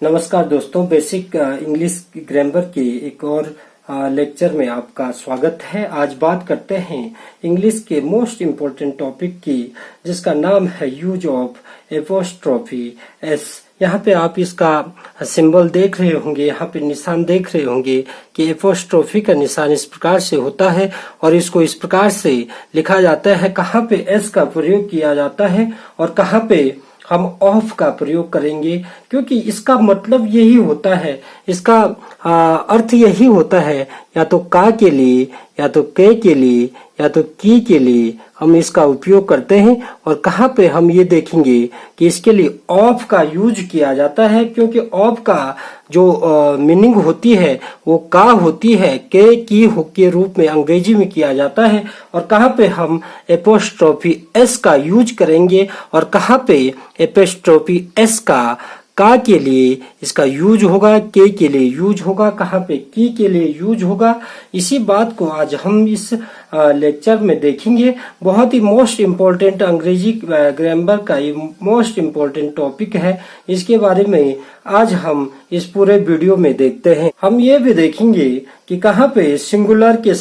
नमस्कार दोस्तों, basic English grammar के एक और लेक्चर में आपका स्वागत है। आज बात करते हैं इंग्लिश के मोस्ट इम्पोर्टेंट टॉपिक की, जिसका नाम है यूज ऑफ एपोस्ट्रोफी एस। यहाँ पे आप इसका सिंबल देख रहे होंगे, यहाँ पे निशान देख रहे होंगे कि एपोस्ट्रोफी का निशान इस प्रकार से होता है और इसको इस प्रकार से लिखा जाता है। कहाँ पे एस का प्रयोग किया जाता है और कहाँ पे हम ऑफ का प्रयोग करेंगे, क्योंकि इसका मतलब यही होता है, इसका अर्थ यही होता है, या तो का के लिए, या तो के लिए, या तो की के लिए हम इसका उपयोग करते हैं। और कहाँ पे हम ये देखेंगे कि इसके लिए ऑफ का यूज किया जाता है, क्योंकि ऑफ का जो मीनिंग होती है वो का होती है, के रूप में अंग्रेजी में किया जाता है। और कहाँ पे हम एपोस्ट्रोफी एस का यूज करेंगे और कहाँ पे एपोस्ट्रोफी एस का के लिए इसका यूज होगा, के लिए यूज होगा, कहाँ पे की के लिए यूज होगा। इसी बात को आज हम इस लेक्चर में देखेंगे। बहुत ही मोस्ट इम्पोर्टेंट अंग्रेजी ग्रामर का ये मोस्ट इम्पोर्टेंट टॉपिक है। इसके बारे में आज हम इस पूरे वीडियो में देखते हैं। हम ये भी देखेंगे कि कहाँ पे सिंगुलर के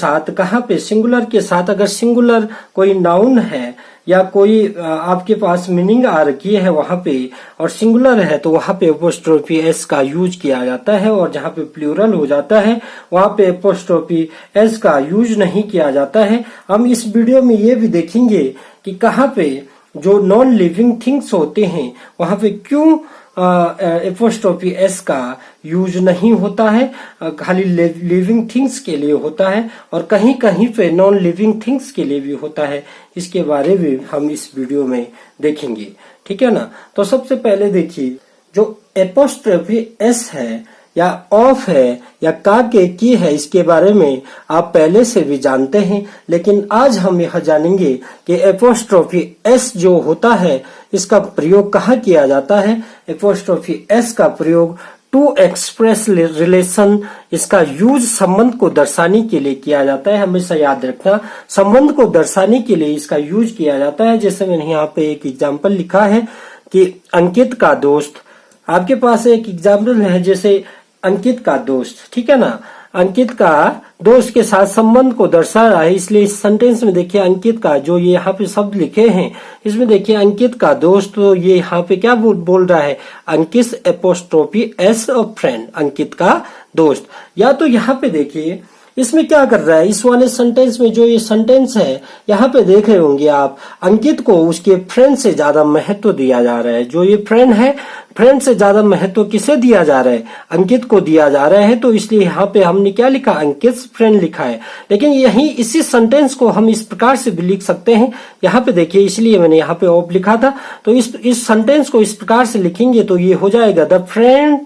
साथ अगर सिंगुलर कोई नाउन है या कोई आपके पास मीनिंग आ रखी है वहां पे और सिंगुलर है, तो वहां पे एपोस्ट्रोफी एस का यूज किया जाता है, और जहां पे प्लूरल हो जाता है वहां पे एपोस्ट्रोफी एस का यूज नहीं किया जाता है। हम इस वीडियो में ये भी देखेंगे कि कहाँ पे जो नॉन लिविंग थिंग्स होते हैं वहां पे क्यों एपोस्ट्रोफी एस का यूज नहीं होता है, खाली लिविंग थिंग्स के लिए होता है, और कहीं कहीं पे नॉन लिविंग थिंग्स के लिए भी होता है। इसके बारे में हम इस वीडियो में देखेंगे, ठीक है ना। तो सबसे पहले देखिए, जो एपोस्ट्रोफी एस है या ऑफ है या का के की है, इसके बारे में आप पहले से भी जानते हैं, लेकिन आज हम यह जानेंगे कि एपोस्ट्रोफी एस जो होता है इसका प्रयोग कहाँ किया जाता है। एपोस्ट्रोफी एस का प्रयोग टू एक्सप्रेस रिलेशन, इसका यूज संबंध को दर्शाने के लिए किया जाता है। हमेशा याद रखना, संबंध को दर्शाने के लिए इसका यूज किया जाता है। जैसे मैंने यहाँ पे एक एग्जाम्पल लिखा है कि अंकित का दोस्त, आपके पास एक एग्जाम्पल है जैसे अंकित का दोस्त, ठीक है ना। अंकित का दोस्त के साथ संबंध को दर्शा रहा है, इसलिए इस सेंटेंस में देखिए अंकित का जो ये यहाँ पे शब्द लिखे हैं, इसमें देखिए अंकित का दोस्त, तो ये यहाँ पे क्या बोल रहा है, अंकित एपोस्ट्रोफी एस ऑफ फ्रेंड, अंकित का दोस्त। या तो यहाँ पे देखिए इसमें क्या कर रहा है, इस वाले सेंटेंस में जो ये सेंटेंस है यहाँ पे देख रहे होंगे आप, अंकित को उसके फ्रेंड से ज्यादा महत्व दिया जा रहा है। जो ये फ्रेंड है, फ्रेंड से ज्यादा महत्व किसे दिया जा रहा है, अंकित को दिया जा रहा है। तो इसलिए यहाँ पे हमने क्या लिखा, अंकित फ्रेंड लिखा है। लेकिन यही इसी सेंटेंस को हम इस प्रकार से भी लिख सकते हैं। यहाँ पे देखिए, इसलिए मैंने यहाँ पे ऑफ लिखा था। तो इस सेंटेंस को इस प्रकार से लिखेंगे तो ये हो जाएगा the friend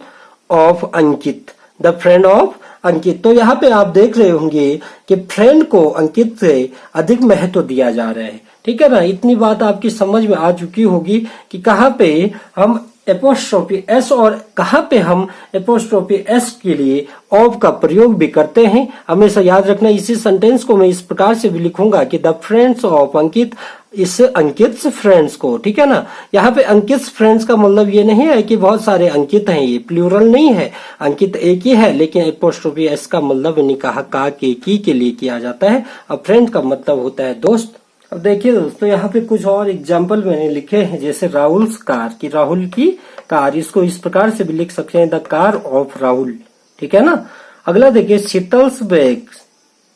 of Ankit, the friend of Ankit. तो यहाँ पे आप देख रहे होंगे कि फ्रेंड को अंकित से अधिक महत्व दिया जा रहा है, ठीक है ना। इतनी बात आपकी समझ में आ चुकी होगी कि कहाँ पे हम एपोस्ट्रोफी एस और कहाँ पे हम एपोस्ट्रोफी एस के लिए ऑफ का प्रयोग भी करते हैं। हमेशा याद रखना, इसी सेंटेंस को मैं इस प्रकार से भी लिखूंगा कि द फ्रेंड्स ऑफ अंकित, इस अंकित फ्रेंड्स को, ठीक है ना। यहाँ पे अंकित फ्रेंड्स का मतलब ये नहीं है कि बहुत सारे अंकित हैं, ये प्लूरल नहीं है, अंकित एक ही है। लेकिन एपोस्ट्रोफी एस का मतलब मैंने कहा का के की के लिए किया जाता है, और फ्रेंड का मतलब होता है दोस्त। अब देखिए दोस्तों, यहाँ पे कुछ और एग्जाम्पल मैंने लिखे हैं, जैसे राहुल्स कार, की राहुल की कार, इसको इस प्रकार से भी लिख सकते हैं, द कार ऑफ राहुल, ठीक है ना। अगला देखिए, शीतल्स बैग,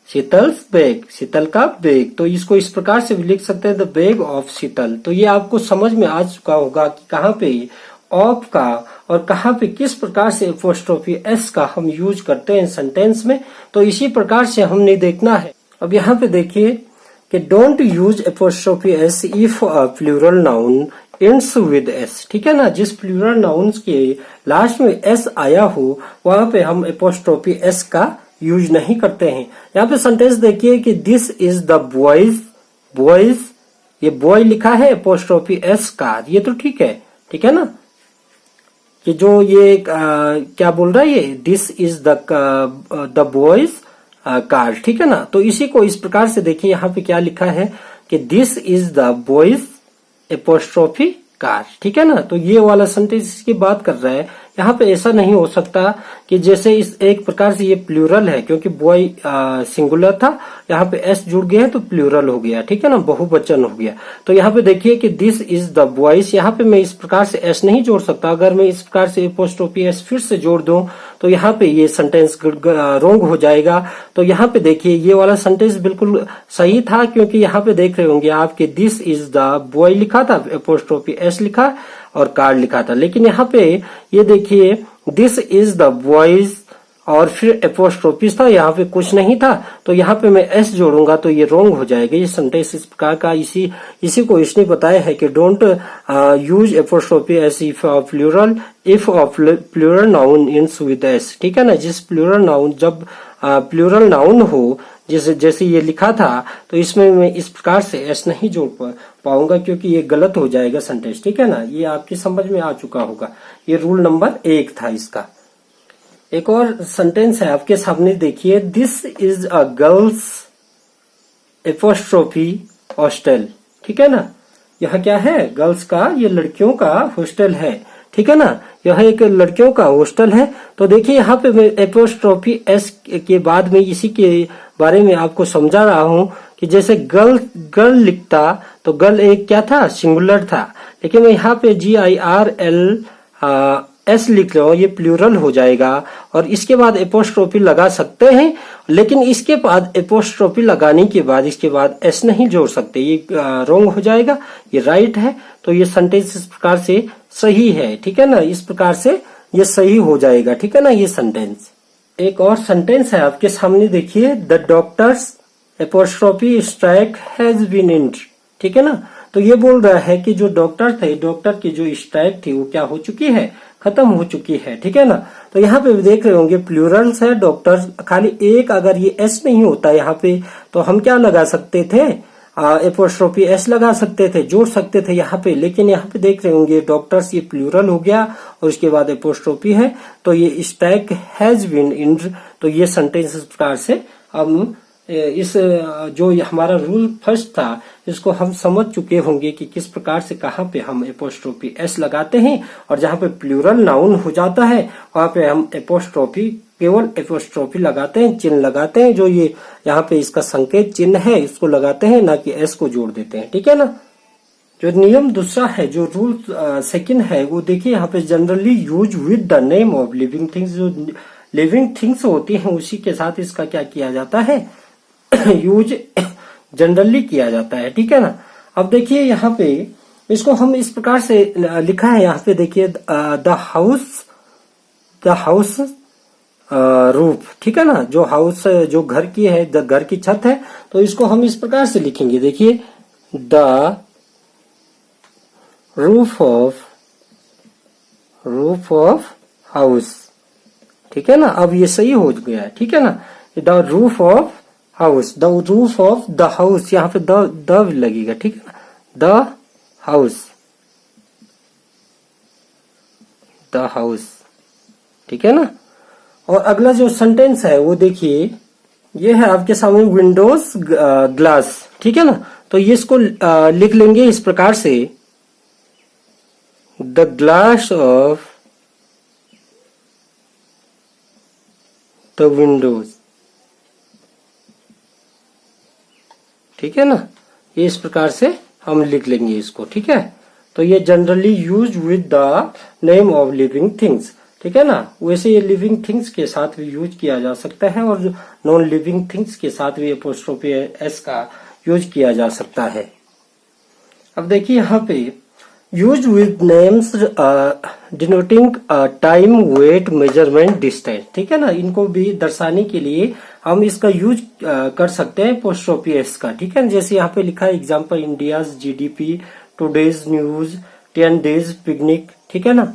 शीतल्स बैग, शीतल का बैग, तो इसको इस प्रकार से भी लिख सकते हैं, द बैग ऑफ शीतल। तो ये आपको समझ में आ चुका होगा कि कहाँ पे ऑफ का और कहाँ पे किस प्रकार से एपोस्ट्रोफी एस का हम यूज करते हैं सेंटेंस में। तो इसी प्रकार से हमने देखना है। अब यहाँ पे देखिए कि don't use apostrophe S if a plural noun ends with S, ठीक है ना। जिस प्लूरल नाउन्स के लास्ट में एस आया हो वहां पे हम एपोस्ट्रोफी एस का यूज नहीं करते हैं। यहाँ पे सेंटेंस देखिए कि this is the boys, boys, ये बॉय लिखा है एपोस्ट्रोफी एस कार, ये तो ठीक है ना। कि जो ये क्या बोल रहा है, ये this is the boys car, ठीक है ना। तो इसी को इस प्रकार से देखिए, यहाँ पे क्या लिखा है कि this is the boys apostrophe car, ठीक है ना। तो ये वाला सेंटेंस इसकी बात कर रहा है। यहाँ पे ऐसा नहीं हो सकता कि जैसे इस एक प्रकार से ये प्लूरल है, क्योंकि बॉय सिंगुलर था, यहाँ पे एस जुड़ गया है तो प्लूरल हो गया, ठीक है ना, बहुवचन हो गया। तो यहाँ पे देखिए कि दिस इज द बॉयज, यहाँ पे मैं इस प्रकार से एस नहीं जोड़ सकता। अगर मैं इस प्रकार से एपोस्ट्रोफी एस फिर से जोड़ दूं तो यहाँ पे ये सेंटेंस रॉन्ग हो जाएगा। तो यहाँ पे देखिए ये वाला सेंटेंस बिल्कुल सही था, क्योंकि यहाँ पे देख रहे होंगे आपके दिस इज द बॉय लिखा था, एपोस्ट्रोफी एस लिखा और कार लिखा था। लेकिन यहाँ पे ये देखिए दिस इज द बॉयज और फिर एपोस्ट्रोफिस था, यहाँ पे कुछ नहीं था, तो यहाँ पे मैं एस जोड़ूंगा तो ये रॉन्ग हो जाएगा। ये सेंटेंस इस प्रकार का इसी को इसने बताया है कि don't use apostrophe S if of plural, if of plural noun ends with S, ठीक है ना। जिस प्लूरल नाउन, जब प्लूरल नाउन हो, जैसे ये लिखा था, तो इसमें मैं इस प्रकार से एस नहीं जोड़ पाऊंगा, क्योंकि ये गलत हो जाएगा सेंटेंस, ठीक है ना। ये आपकी समझ में आ चुका होगा। ये रूल नंबर 1 था इसका। एक और सेंटेंस है आपके सामने, देखिए this is a girls apostrophe hostel, ठीक है ना। यह क्या है, गर्ल्स का, ये लड़कियों का हॉस्टल है, ठीक है ना। यह एक लड़कियों का हॉस्टल है। तो देखिए यहाँ पे मैं एपोस्ट्रोफी एस के बाद में इसी के बारे में आपको समझा रहा हूं कि जैसे गर्ल लिखता तो गर्ल एक क्या था, सिंगुलर था, लेकिन मैं यहाँ पे GIRL एस लिख रहा हूं, ये प्लूरल हो जाएगा। और इसके बाद एपोस्ट्रोफी लगा सकते हैं, लेकिन इसके बाद एपोस्ट्रोफी लगाने के बाद इसके बाद एस नहीं जोड़ सकते, ये रॉन्ग हो जाएगा, ये राइट है। तो ये सेंटेंस इस प्रकार से सही है, ठीक है ना। इस प्रकार से ये सही हो जाएगा, ठीक है ना, ये सेंटेंस। एक और सेंटेंस है आपके सामने, देखिए the doctors apostrophe strike has been end, ठीक है ना। तो ये बोल रहा है कि जो डॉक्टर थे, डॉक्टर की जो स्ट्राइक थी वो क्या हो चुकी है, खत्म हो चुकी है, ठीक है ना। तो यहाँ पे देख रहे होंगे प्लूरल्स है, डॉक्टर्स, खाली एक अगर ये एस नहीं होता यहाँ पे तो हम क्या लगा सकते थे, एपोस्ट्रोफी एस लगा सकते थे, जोड़ सकते थे यहाँ पे। लेकिन यहाँ पे देख रहे होंगे डॉक्टर्स, ये प्लूरल हो गया और उसके बाद एपोस्ट्रोफी है, तो ये स्ट्राइक हैज बीन एंड। तो ये सेंटेंस इस प्रकार से हम इस जो हमारा रूल फर्स्ट था इसको हम समझ चुके होंगे कि किस प्रकार से कहाँ पे हम एपोस्ट्रोफी एस लगाते हैं, और जहाँ पे प्लूरल नाउन हो जाता है वहां पे हम एपोस्ट्रोफी, केवल एपोस्ट्रोफी लगाते हैं, चिन्ह लगाते हैं, जो ये यहाँ पे इसका संकेत चिन्ह है इसको लगाते हैं, ना कि एस को जोड़ देते हैं, ठीक है ना। जो नियम दूसरा है, जो रूल सेकंड है, वो देखिए यहाँ पे generally use with the name of living things. जो लिविंग थिंग्स होती हैं उसी के साथ इसका क्या किया जाता है, यूज जनरली किया जाता है, ठीक है ना। अब देखिए यहाँ पे इसको हम इस प्रकार से लिखा है, यहाँ पे देखिए द हाउस रूफ, ठीक है ना। जो हाउस, जो घर की है, घर की छत है, तो इसको हम इस प्रकार से लिखेंगे, देखिए द रूफ ऑफ हाउस, ठीक है ना। अब ये सही हो गया है, ठीक है ना। The roof of house, the roof of the house, यहाँ पे द लगेगा, ठीक है ना, द हाउस, ठीक है ना। और अगला जो सेंटेंस है वो देखिए, ये है आपके सामने विंडोज ग्लास, ठीक है ना। तो ये इसको लिख लेंगे इस प्रकार से, the glass of the Windows, ठीक है ना। ये इस प्रकार से हम लिख लेंगे इसको, ठीक है। तो ये generally use with the name of living things, ठीक है ना। वैसे ये लिविंग थिंग्स के साथ भी यूज किया जा सकता है और नॉन लिविंग थिंग्स के साथ भी एपोस्ट्रोफी एस का यूज किया जा सकता है। अब देखिए यहाँ पे use with names denoting time, weight, measurement, distance, ठीक है ना। इनको भी दर्शाने के लिए हम इसका यूज कर सकते हैं एपोस्ट्रोफी एस का, ठीक है। जैसे यहाँ पे लिखा है example, India's GDP, today's news, 10 days picnic, ठीक है ना।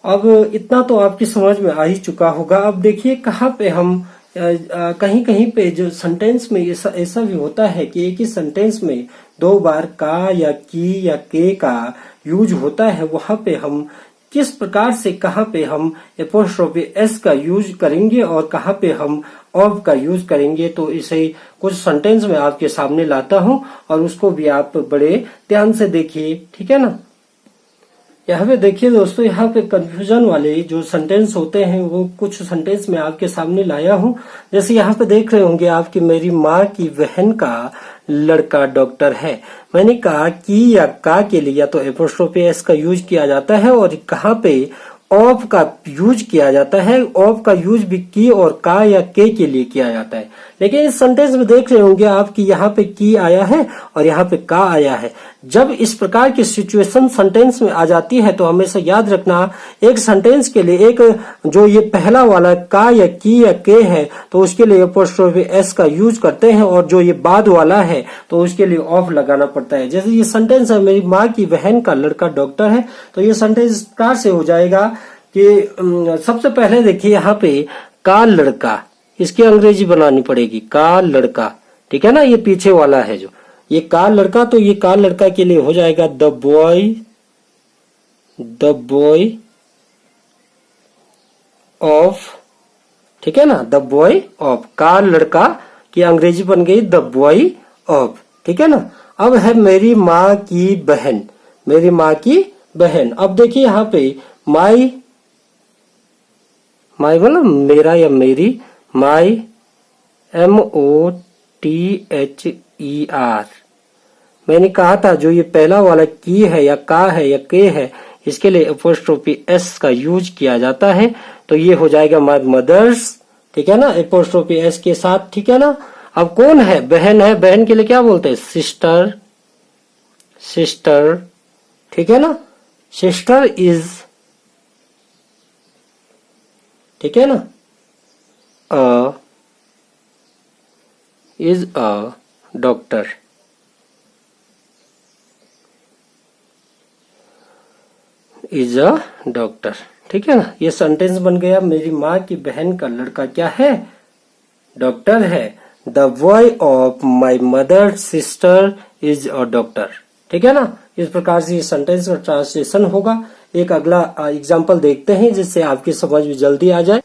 अब इतना तो आपकी समझ में आ ही चुका होगा। अब देखिए कहाँ पे हम कहीं कहीं पे जो सेंटेंस में ऐसा भी होता है कि एक ही सेंटेंस में 2 बार का या की या के का यूज होता है, वहां पे हम किस प्रकार से कहाँ पे हम एपोस्ट्रोफी एस का यूज करेंगे और कहाँ पे हम ऑफ का यूज करेंगे। तो इसे कुछ सेंटेंस में आपके सामने लाता हूं और उसको भी आप बड़े ध्यान से देखिए, ठीक है ना। यहाँ पे देखिए दोस्तों, यहाँ पे कंफ्यूजन वाले जो सेंटेंस होते हैं वो कुछ सेंटेंस मैं आपके सामने लाया हूँ। जैसे यहाँ पे देख रहे होंगे आपकी, मेरी माँ की बहन का लड़का डॉक्टर है। मैंने कहा कि या का के लिए या तो एपोस्ट्रोफी एस का यूज किया जाता है, और कहाँ पे ऑफ का यूज किया जाता है। ऑफ का यूज भी की और का या के लिए किया जाता है। लेकिन इस सेंटेंस में देख रहे होंगे आप कि यहाँ पे की आया है और यहाँ पे का आया है। जब इस प्रकार की सिचुएशन सेंटेंस में आ जाती है तो हमेशा याद रखना, एक सेंटेंस के लिए एक जो ये पहला वाला का या की या के है तो उसके लिए एपोस्ट्रोफी एस का यूज करते हैं, और जो ये बाद वाला है तो उसके लिए ऑफ लगाना पड़ता है। जैसे ये सेंटेंस है, मेरी माँ की बहन का लड़का डॉक्टर है, तो ये सेंटेंस इस प्रकार से हो जाएगा कि सबसे पहले देखिए यहाँ पे का लड़का, इसकी अंग्रेजी बनानी पड़ेगी, का लड़का, ठीक है ना। ये पीछे वाला है जो ये का लड़का, तो ये का लड़का के लिए हो जाएगा द बॉय ऑफ, ठीक है ना, द बॉय ऑफ। का लड़का की अंग्रेजी बन गई द बॉय ऑफ, ठीक है ना। अब है मेरी माँ की बहन, मेरी माँ की बहन। अब देखिए यहाँ पे माई मतलब मेरा या मेरी, माई MOTHER। मैंने कहा था जो ये पहला वाला की है या का है या के है, इसके लिए एपोस्ट्रोफी एस का यूज किया जाता है, तो ये हो जाएगा माय मदर्स, ठीक है ना, एपोस्ट्रोफी एस के साथ, ठीक है ना। अब कौन है, बहन है, बहन के लिए क्या बोलते हैं, सिस्टर, ठीक है ना। सिस्टर इज, ठीक है ना, is a doctor, is a doctor, ठीक है ना। ये सेंटेंस बन गया, मेरी माँ की बहन का लड़का क्या है, डॉक्टर है। The boy of my mother sister is a doctor, ठीक है ना। इस प्रकार से ये सेंटेंस का ट्रांसलेशन होगा। एक अगला एग्जाम्पल देखते हैं जिससे आपकी समझ में जल्दी आ जाए।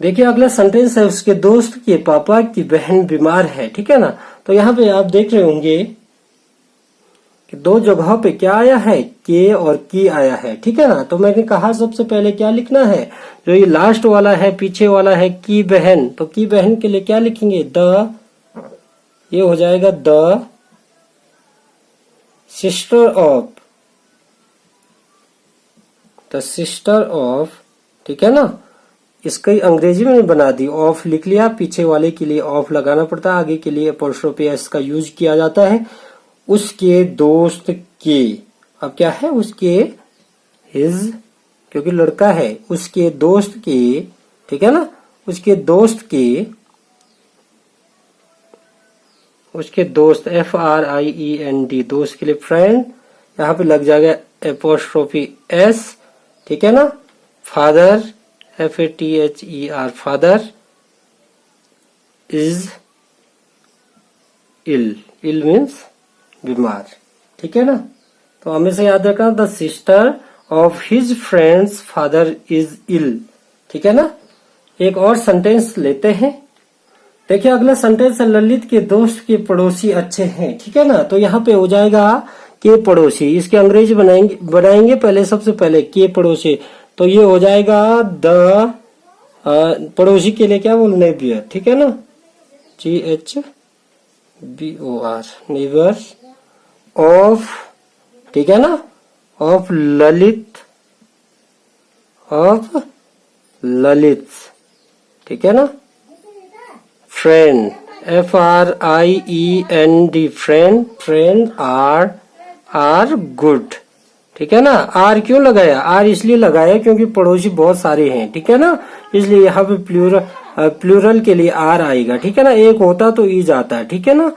देखिए अगला सेंटेंस है, उसके दोस्त के पापा की बहन बीमार है, ठीक है ना। तो यहाँ पे आप देख रहे होंगे कि दो जगहों पे क्या आया है, के और की आया है, ठीक है ना। तो मैंने कहा सबसे पहले क्या लिखना है, जो ये लास्ट वाला है, पीछे वाला है की बहन, तो की बहन के लिए क्या लिखेंगे, द, ये हो जाएगा the sister of, the sister of, ठीक है ना। इसकी अंग्रेजी में बना दी, ऑफ लिख लिया, पीछे वाले के लिए ऑफ लगाना पड़ता है, आगे के लिए एपोस्ट्रोफी एस का यूज किया जाता है। उसके दोस्त के, अब क्या है, उसके हिज, क्योंकि लड़का है, उसके दोस्त के, ठीक है ना, उसके दोस्त के, उसके दोस्त FRIEND, दोस्त के लिए फ्रेंड, यहाँ पे लग जाएगा एपोस्ट्रोफी एस, ठीक है ना। Father FATHER, father is ill means बीमार, ठीक है ना। तो हमेशा याद रखना, the sister of his friends father is ill, ठीक है ना। एक और सेंटेंस लेते हैं। देखिए अगला सेंटेंस है, ललित के दोस्त के पड़ोसी अच्छे हैं, ठीक है ना। तो यहाँ पे हो जाएगा के पड़ोसी, इसके अंग्रेजी बनाएंगे पहले, सबसे पहले के पड़ोसी, तो ये हो जाएगा द, पड़ोसी के लिए क्या बोलना है, ठीक है ना, GHBOR, नेबर ऑफ, ठीक है ना, ऑफ ललित, ठीक है ना। Friend FRIEND, friend are good, ठीक है ना। आर क्यों लगाया, आर इसलिए लगाया क्योंकि पड़ोसी बहुत सारे हैं, ठीक है ना, इसलिए यहाँ पे प्लूरल के लिए आर आएगा, ठीक है ना। एक होता तो ई जाता है, ठीक है ना।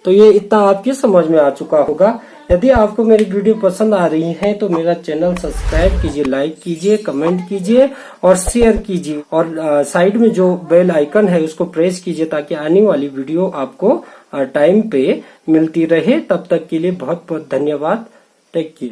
तो ये इतना आपकी समझ में आ चुका होगा। यदि आपको मेरी वीडियो पसंद आ रही है तो मेरा चैनल सब्सक्राइब कीजिए, लाइक कीजिए, कमेंट कीजिए और शेयर कीजिए, और साइड में जो बेल आइकन है उसको प्रेस कीजिए ताकि आने वाली वीडियो आपको टाइम पे मिलती रहे। तब तक के लिए बहुत बहुत धन्यवाद। Take care.